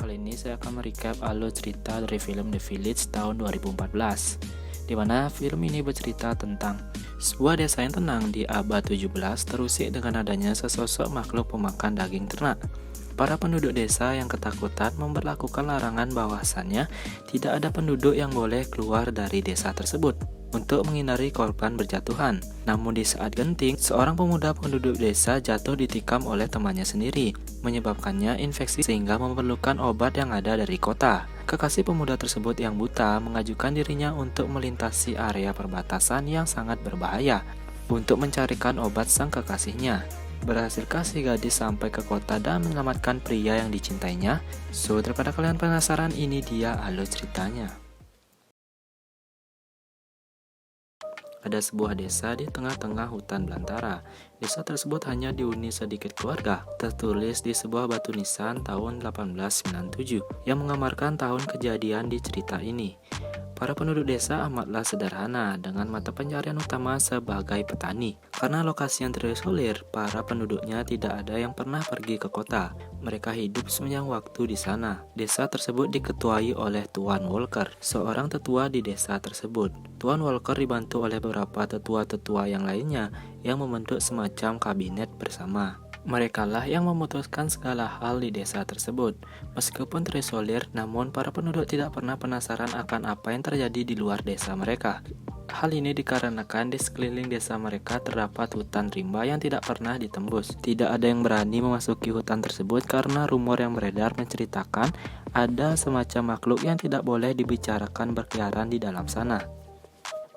Kali ini saya akan merecap alur cerita dari film The Village tahun 2014, di mana film ini bercerita tentang sebuah desa yang tenang di abad 17 terusik dengan adanya sesosok makhluk pemakan daging ternak. Para penduduk desa yang ketakutan memberlakukan larangan bahwasannya tidak ada penduduk yang boleh keluar dari desa tersebut untuk menghindari korban berjatuhan. Namun di saat genting, seorang pemuda penduduk desa jatuh ditikam oleh temannya sendiri, menyebabkannya infeksi sehingga memerlukan obat yang ada dari kota. Kekasih pemuda tersebut yang buta mengajukan dirinya untuk melintasi area perbatasan yang sangat berbahaya untuk mencarikan obat sang kekasihnya. Berhasilkah si gadis sampai ke kota dan menyelamatkan pria yang dicintainya? So, daripada kalian penasaran, ini dia alur ceritanya. Ada sebuah desa di tengah-tengah hutan belantara. Desa tersebut hanya dihuni sedikit keluarga. Tertulis di sebuah batu nisan tahun 1897 yang menggambarkan tahun kejadian di cerita ini. Para penduduk desa amatlah sederhana dengan mata pencarian utama sebagai petani. Karena lokasi yang terisolir, para penduduknya tidak ada yang pernah pergi ke kota. Mereka hidup sepanjang waktu di sana. Desa tersebut diketuai oleh Tuan Walker, seorang tetua di desa tersebut. Tuan Walker dibantu oleh beberapa tetua-tetua yang lainnya yang membentuk semacam kabinet bersama. Merekalah yang memutuskan segala hal di desa tersebut. Meskipun terisolir, namun para penduduk tidak pernah penasaran akan apa yang terjadi di luar desa mereka. Hal ini dikarenakan di sekeliling desa mereka terdapat hutan rimba yang tidak pernah ditembus. Tidak ada yang berani memasuki hutan tersebut karena rumor yang beredar menceritakan ada semacam makhluk yang tidak boleh dibicarakan berkeliaran di dalam sana.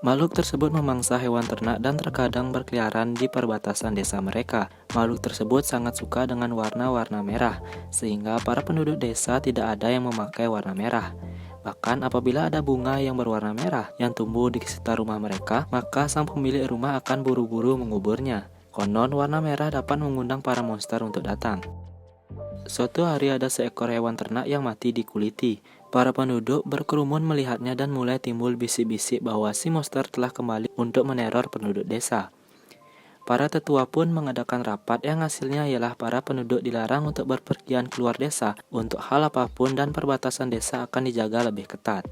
Makhluk tersebut memangsa hewan ternak dan terkadang berkeliaran di perbatasan desa mereka. Makhluk tersebut sangat suka dengan warna-warna merah, sehingga para penduduk desa tidak ada yang memakai warna merah. Bahkan apabila ada bunga yang berwarna merah yang tumbuh di sekitar rumah mereka, maka sang pemilik rumah akan buru-buru menguburnya. Konon warna merah dapat mengundang para monster untuk datang. Suatu hari ada seekor hewan ternak yang mati dikuliti. Para penduduk berkerumun melihatnya dan mulai timbul bisik-bisik bahwa si monster telah kembali untuk meneror penduduk desa. Para tetua pun mengadakan rapat yang hasilnya ialah para penduduk dilarang untuk berpergian keluar desa untuk hal apapun dan perbatasan desa akan dijaga lebih ketat.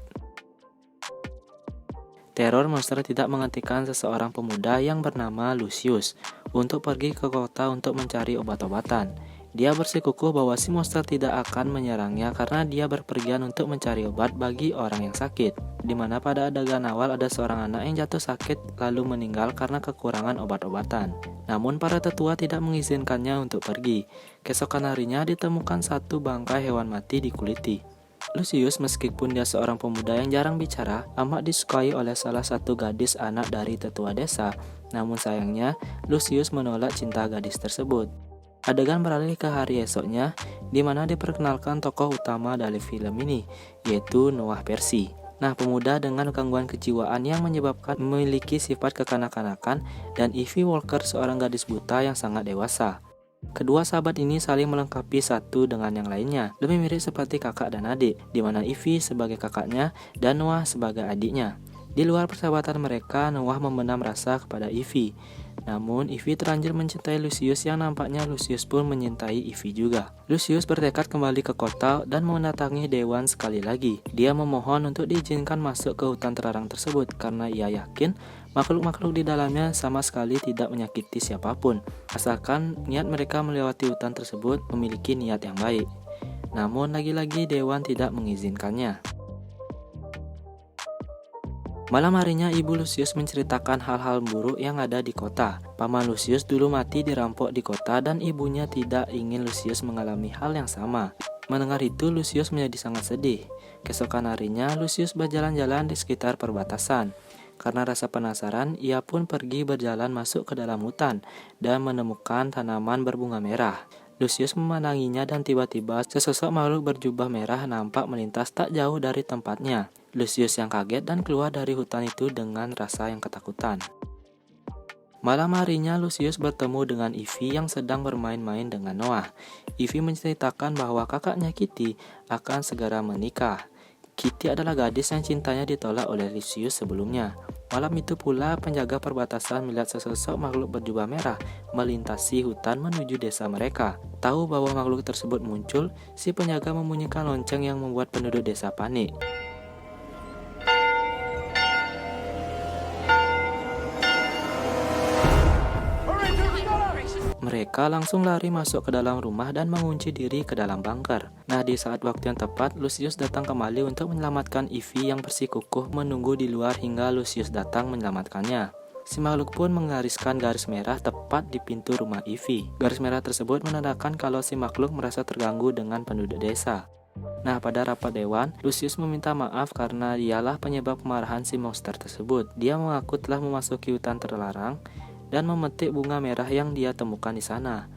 Teror monster tidak menghentikan seseorang pemuda yang bernama Lucius untuk pergi ke kota untuk mencari obat-obatan. Dia bersikukuh bahwa si monster tidak akan menyerangnya karena dia berpergian untuk mencari obat bagi orang yang sakit. Di mana pada adegan awal ada seorang anak yang jatuh sakit lalu meninggal karena kekurangan obat-obatan. Namun para tetua tidak mengizinkannya untuk pergi. Keesokan harinya ditemukan satu bangkai hewan mati dikuliti. Lucius, meskipun dia seorang pemuda yang jarang bicara, amat disukai oleh salah satu gadis anak dari tetua desa. Namun sayangnya, Lucius menolak cinta gadis tersebut. Adegan beralih ke hari esoknya, di mana diperkenalkan tokoh utama dari film ini, yaitu Noah Percy. Nah, pemuda dengan gangguan kejiwaan yang menyebabkan memiliki sifat kekanak-kanakan, dan Evie Walker, seorang gadis buta yang sangat dewasa. Kedua sahabat ini saling melengkapi satu dengan yang lainnya, lebih mirip seperti kakak dan adik, di mana Evie sebagai kakaknya dan Noah sebagai adiknya. Di luar persahabatan mereka, Noah memendam rasa kepada Evie. Namun, Evie terlanjur mencintai Lucius yang nampaknya Lucius pun menyintai Evie juga. Lucius bertekad kembali ke kota dan mendatangi dewan sekali lagi. Dia memohon untuk diizinkan masuk ke hutan terlarang tersebut karena ia yakin makhluk-makhluk di dalamnya sama sekali tidak menyakiti siapapun, asalkan niat mereka melewati hutan tersebut memiliki niat yang baik. Namun lagi-lagi dewan tidak mengizinkannya. Malam harinya ibu Lucius menceritakan hal-hal buruk yang ada di kota. Paman Lucius dulu mati dirampok di kota dan ibunya tidak ingin Lucius mengalami hal yang sama. Mendengar itu Lucius menjadi sangat sedih. Keesokan harinya Lucius berjalan-jalan di sekitar perbatasan. Karena rasa penasaran, ia pun pergi berjalan masuk ke dalam hutan dan menemukan tanaman berbunga merah. Lucius memandanginya dan tiba-tiba sesosok makhluk berjubah merah nampak melintas tak jauh dari tempatnya. Lucius yang kaget dan keluar dari hutan itu dengan rasa yang ketakutan. Malam harinya Lucius bertemu dengan Evie yang sedang bermain-main dengan Noah. Evie menceritakan bahwa kakaknya Kitty akan segera menikah. Kitty adalah gadis yang cintanya ditolak oleh Lucius sebelumnya. Malam itu pula, penjaga perbatasan melihat sesosok makhluk berjubah merah melintasi hutan menuju desa mereka. Tahu bahwa makhluk tersebut muncul, si penjaga membunyikan lonceng yang membuat penduduk desa panik. Mereka langsung lari masuk ke dalam rumah dan mengunci diri ke dalam bunker. Nah, di saat waktu yang tepat, Lucius datang kembali untuk menyelamatkan Ivy yang bersikukuh menunggu di luar hingga Lucius datang menyelamatkannya. Si makhluk pun menggariskan garis merah tepat di pintu rumah Ivy. Garis merah tersebut menandakan kalau si makhluk merasa terganggu dengan penduduk desa. Nah, pada rapat dewan, Lucius meminta maaf karena dialah penyebab kemarahan si monster tersebut. Dia mengaku telah memasuki hutan terlarang dan memetik bunga merah yang dia temukan di sana.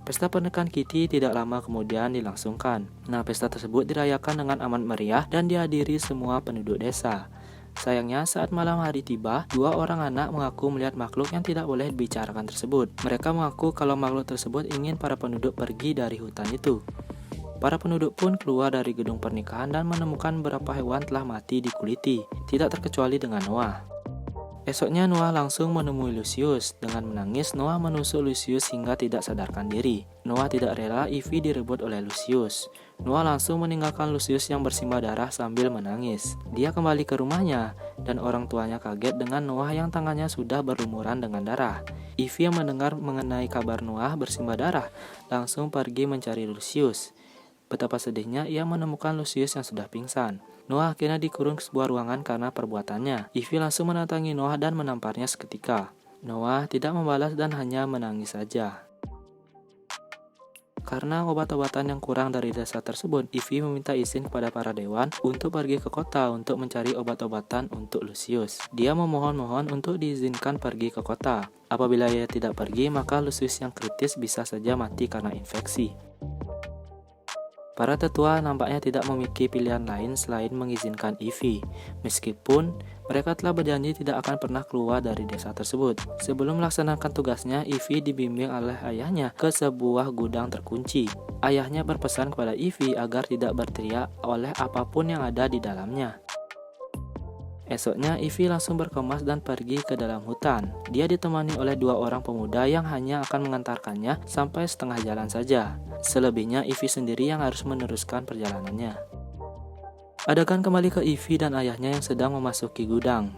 Pesta pernikahan Kitty tidak lama kemudian dilangsungkan. Nah, pesta tersebut dirayakan dengan amat meriah dan dihadiri semua penduduk desa. Sayangnya, saat malam hari tiba, dua orang anak mengaku melihat makhluk yang tidak boleh dibicarakan tersebut. Mereka mengaku kalau makhluk tersebut ingin para penduduk pergi dari hutan itu. Para penduduk pun keluar dari gedung pernikahan dan menemukan beberapa hewan telah mati dikuliti, tidak terkecuali dengan Noah. Esoknya Noah langsung menemui Lucius. Dengan menangis, Noah menusuk Lucius hingga tidak sadarkan diri. Noah tidak rela Ivy direbut oleh Lucius. Noah langsung meninggalkan Lucius yang bersimbah darah sambil menangis. Dia kembali ke rumahnya, dan orang tuanya kaget dengan Noah yang tangannya sudah berlumuran dengan darah. Ivy yang mendengar mengenai kabar Noah bersimbah darah, langsung pergi mencari Lucius. Betapa sedihnya ia menemukan Lucius yang sudah pingsan. Noah akhirnya dikurung ke sebuah ruangan karena perbuatannya. Ivy langsung mendatangi Noah dan menamparnya seketika. Noah tidak membalas dan hanya menangis saja. Karena obat-obatan yang kurang dari desa tersebut, Ivy meminta izin kepada para dewan untuk pergi ke kota untuk mencari obat-obatan untuk Lucius. Dia memohon-mohon untuk diizinkan pergi ke kota. Apabila ia tidak pergi, maka Lucius yang kritis bisa saja mati karena infeksi. Para tetua nampaknya tidak memiliki pilihan lain selain mengizinkan Ivy, meskipun mereka telah berjanji tidak akan pernah keluar dari desa tersebut. Sebelum melaksanakan tugasnya, Ivy dibimbing oleh ayahnya ke sebuah gudang terkunci. Ayahnya berpesan kepada Ivy agar tidak berteriak oleh apapun yang ada di dalamnya. Esoknya, Ivy langsung berkemas dan pergi ke dalam hutan. Dia ditemani oleh dua orang pemuda yang hanya akan mengantarkannya sampai setengah jalan saja. Selebihnya, Ivy sendiri yang harus meneruskan perjalanannya. Adegan kembali ke Ivy dan ayahnya yang sedang memasuki gudang.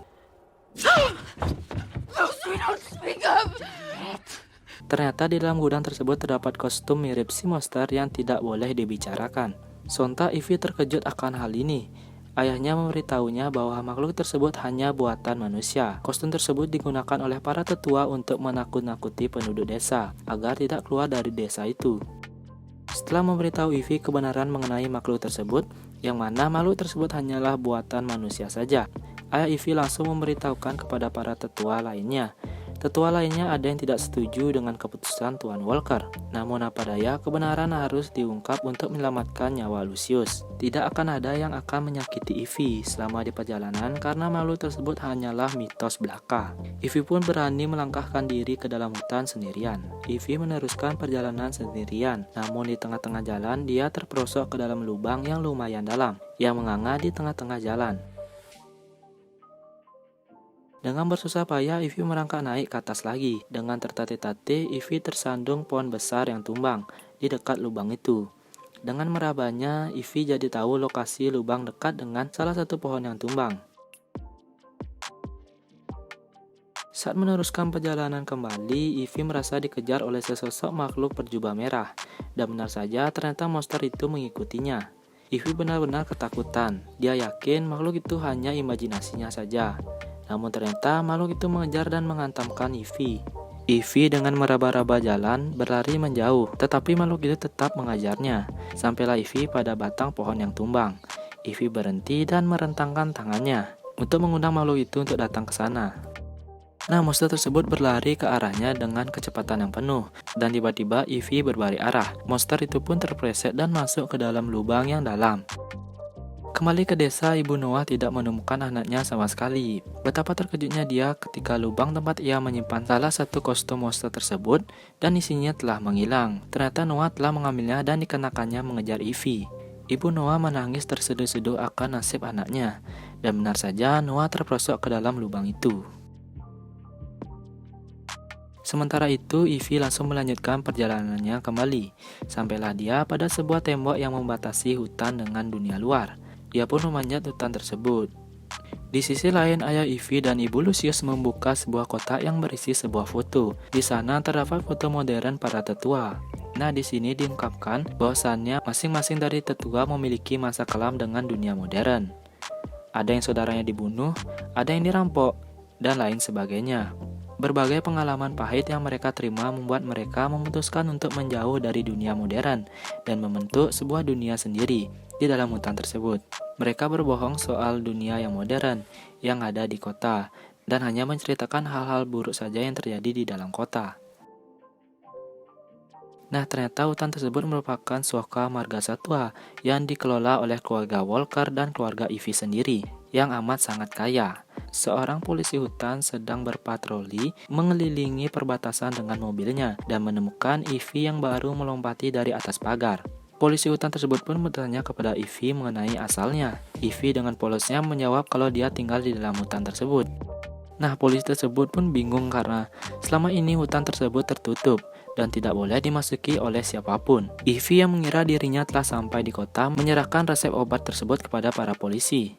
Ternyata di dalam gudang tersebut terdapat kostum mirip si monster yang tidak boleh dibicarakan. Sontak Ivy terkejut akan hal ini. Ayahnya memberitahunya bahwa makhluk tersebut hanya buatan manusia. Kostum tersebut digunakan oleh para tetua untuk menakut-nakuti penduduk desa agar tidak keluar dari desa itu. Setelah memberitahu Ivy kebenaran mengenai makhluk tersebut, yang mana makhluk tersebut hanyalah buatan manusia saja, ayah Ivy langsung memberitahukan kepada para tetua lainnya. Tetua lainnya ada yang tidak setuju dengan keputusan Tuan Walker. Namun apa daya, kebenaran harus diungkap untuk menyelamatkan nyawa Lucius. Tidak akan ada yang akan menyakiti Ivy selama di perjalanan karena makhluk tersebut hanyalah mitos belaka. Ivy pun berani melangkahkan diri ke dalam hutan sendirian. Ivy meneruskan perjalanan sendirian, namun di tengah-tengah jalan dia terperosok ke dalam lubang yang lumayan dalam, yang menganga di tengah-tengah jalan. Dengan bersusah payah, Ivy merangkak naik ke atas lagi. Dengan tertatih-tatih, Ivy tersandung pohon besar yang tumbang di dekat lubang itu. Dengan merabanya, Ivy jadi tahu lokasi lubang dekat dengan salah satu pohon yang tumbang. Saat meneruskan perjalanan kembali, Ivy merasa dikejar oleh sesosok makhluk berjubah merah. Dan benar saja, ternyata monster itu mengikutinya. Ivy benar-benar ketakutan. Dia yakin makhluk itu hanya imajinasinya saja. Namun ternyata makhluk itu mengejar dan menghantamkan Ivy. Ivy dengan meraba-raba jalan berlari menjauh, tetapi makhluk itu tetap mengajarnya. Sampailah Ivy pada batang pohon yang tumbang. Ivy berhenti dan merentangkan tangannya untuk mengundang makhluk itu untuk datang ke sana. Nah, monster tersebut berlari ke arahnya dengan kecepatan yang penuh, dan tiba-tiba Ivy berbalik arah. Monster itu pun terpleset dan masuk ke dalam lubang yang dalam. Kembali ke desa, ibu Noah tidak menemukan anaknya sama sekali. Betapa terkejutnya dia ketika lubang tempat ia menyimpan salah satu kostum monster tersebut dan isinya telah menghilang. Ternyata Noah telah mengambilnya dan dikenakannya mengejar Ivy. Ibu Noah menangis terseduh-seduh akan nasib anaknya, dan benar saja Noah terperosok ke dalam lubang itu. Sementara itu, Ivy langsung melanjutkan perjalanannya kembali. Sampailah dia pada sebuah tembok yang membatasi hutan dengan dunia luar. Ia pun memanjat hutan tersebut. Di sisi lain, ayah Ivy dan ibu Lucius membuka sebuah kotak yang berisi sebuah foto. Di sana terdapat foto modern para tetua. Nah, di sini diungkapkan bahwasannya masing-masing dari tetua memiliki masa kelam dengan dunia modern. Ada yang saudaranya dibunuh, ada yang dirampok, dan lain sebagainya. Berbagai pengalaman pahit yang mereka terima membuat mereka memutuskan untuk menjauh dari dunia modern dan membentuk sebuah dunia sendiri di dalam hutan tersebut. Mereka berbohong soal dunia yang modern yang ada di kota dan hanya menceritakan hal-hal buruk saja yang terjadi di dalam kota. Nah, ternyata hutan tersebut merupakan Soka Marga Satwa yang dikelola oleh keluarga Walker dan keluarga Ivy sendiri yang amat sangat kaya. Seorang polisi hutan sedang berpatroli mengelilingi perbatasan dengan mobilnya dan menemukan Ivy yang baru melompati dari atas pagar. Polisi hutan tersebut pun bertanya kepada Ivy mengenai asalnya. Ivy dengan polosnya menjawab kalau dia tinggal di dalam hutan tersebut. Nah, polisi tersebut pun bingung karena selama ini hutan tersebut tertutup dan tidak boleh dimasuki oleh siapapun. Ivy yang mengira dirinya telah sampai di kota menyerahkan resep obat tersebut kepada para polisi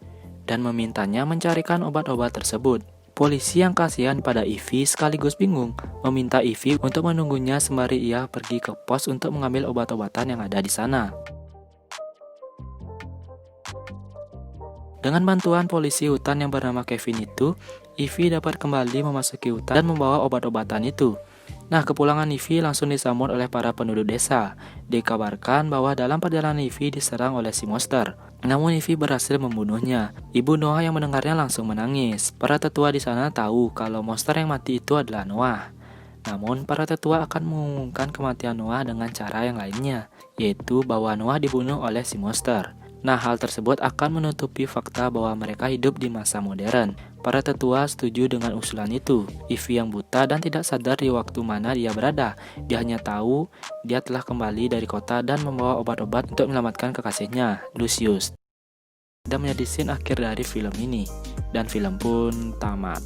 dan memintanya mencarikan obat-obat tersebut. Polisi yang kasihan pada Ivy sekaligus bingung meminta Ivy untuk menunggunya sembari ia pergi ke pos untuk mengambil obat-obatan yang ada di sana. Dengan bantuan polisi hutan yang bernama Kevin itu, Ivy dapat kembali memasuki hutan dan membawa obat-obatan itu. Nah, kepulangan Ivy langsung disambut oleh para penduduk desa. Dikabarkan bahwa dalam perjalanan Ivy diserang oleh si monster. Namun Ivy berhasil membunuhnya. Ibu Noah yang mendengarnya langsung menangis. Para tetua di sana tahu kalau monster yang mati itu adalah Noah. Namun para tetua akan mengumumkan kematian Noah dengan cara yang lainnya, yaitu bahwa Noah dibunuh oleh si monster. Nah, hal tersebut akan menutupi fakta bahwa mereka hidup di masa modern. Para tetua setuju dengan usulan itu. Ivy yang buta dan tidak sadar di waktu mana dia berada. Dia hanya tahu dia telah kembali dari kota dan membawa obat-obat untuk menyelamatkan kekasihnya, Lucius. Dan menjadi scene akhir dari film ini. Dan film pun tamat.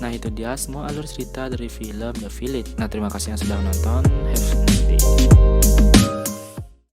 Nah, itu dia semua alur cerita dari film The Village. Nah, terima kasih yang sudah menonton. Have a nice day.